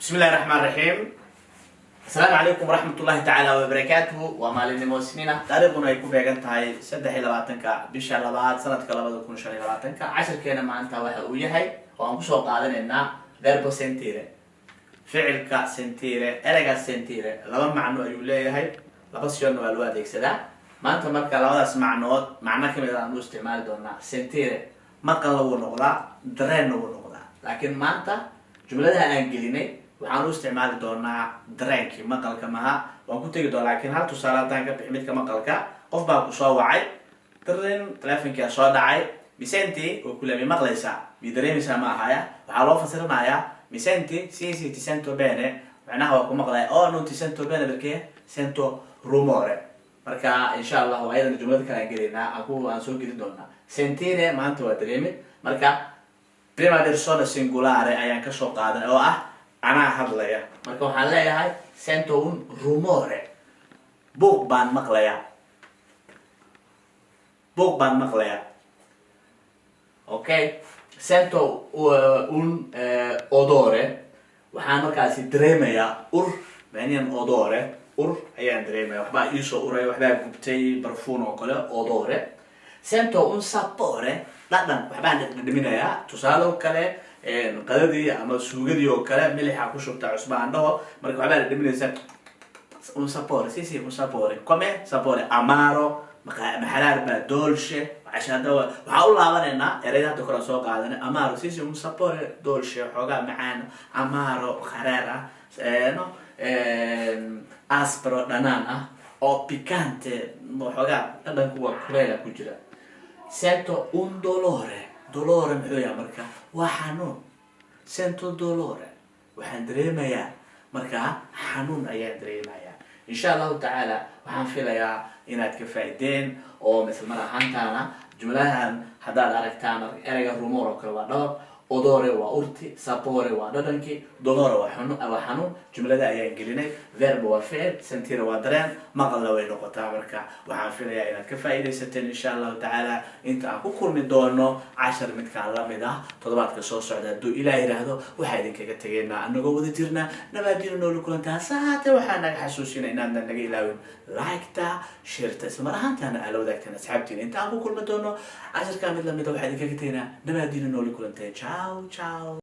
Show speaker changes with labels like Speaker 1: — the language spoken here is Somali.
Speaker 1: بسم الله الرحمن الرحيم. السلام عليكم ورحمة الله تعالى وبركاته. ومالين موسنين تاريخنا يكون في جنتهاي سدح لبعتنك بشلبات سنة كلابد كون شلي لبعتنك عشر كنا مع أنت واحد وياهي وأنكسو قادن إننا verbo sentire فعل sentire erga sentire لبا معنو أيوليه هاي لبا سيون والواد يكسدا ما أنت مركا لبا اسمع نوت معناه كم إذا نقول استعمال دونا sentire ما قالوا نقطة درين نقطة لكن ما أنت جملتها أنجليني waxaan u isticmaali doonaa dareenkii maqalka maha waan ku tagi doonaa laakiin hal tusaalataan ka bixi midka maqalka qof baa ku soo wacay dareen telefonka soo dhacay misenti oo kula mi maqlaysa mi dareemisa ma ahaya waxa loo fasiranayaa misenti si ti sento bene macnaha waa ku maqlay oo non ti sento bene perché sento rumore marka insha Allah waa aydan jumlada kala gelina aan soo gelin doonaa sentire maanta waa dareemid marka prima persona singolare ayaan ka soo qaadan oo ah أنا هذليا مركو حليا هاي سنتون رومورة بوق بان مقليا أوكي سنتو odore وحنا مركاسي دريميا معنيان odore أيان دريميا وحبا يسو وحبا قبتي برفون وكله odore سنتو sapore لا وحبا ندمينيا تسالو كله قددي أما سوقدي وكلام ملح عكوشو بتاع عصبة عنده مركب عبارة دمني un sapore un sapore come sapore amaro محلار dolce عشان ده وحاول لعبنا إننا إريدها تكرر سوق عادنا amaro un sapore dolce حاجة معانا amaro خرارة no aspro banana o piccante حاجة هذا هو كلها كجرا sento un dolore محويا مركا وحنون sento dolore وحن دريمايا مركا حنون أيان دريمايا إن شاء الله تعالى وحن فيليا إناد كفايدين أو مثل مرة هانتانا جملها هذا الأركتانا إرجع رومورو كروادور odore waa urti sapore waa dhadhanki dolore waa xanuun jumlada ayaan gelinay verb waa ficil sentire waa dareen maqalna way noqotaa marka waxaan filayaa inaad ka faa'iidaysateen insha Allah ta'ala inta aan ku kulmi doono 10 midkaan la mid ah toddobaadka soo socda hadduu Ilaahay yiraahdo waxa idinkaga tageynaa anagoo wada jirna nabadgelyo nool kulantaa saate waxaan naga xasuusinaa inaad naga ilaawin like-ta share-ta isla mar ahaantaana ala wadaagtaan asxaabtiina inta aan ku kulmi doono 10 ka mid la mid ah waxa idinkaga tageynaa nabadgelyo nool kulantaa ciao ciao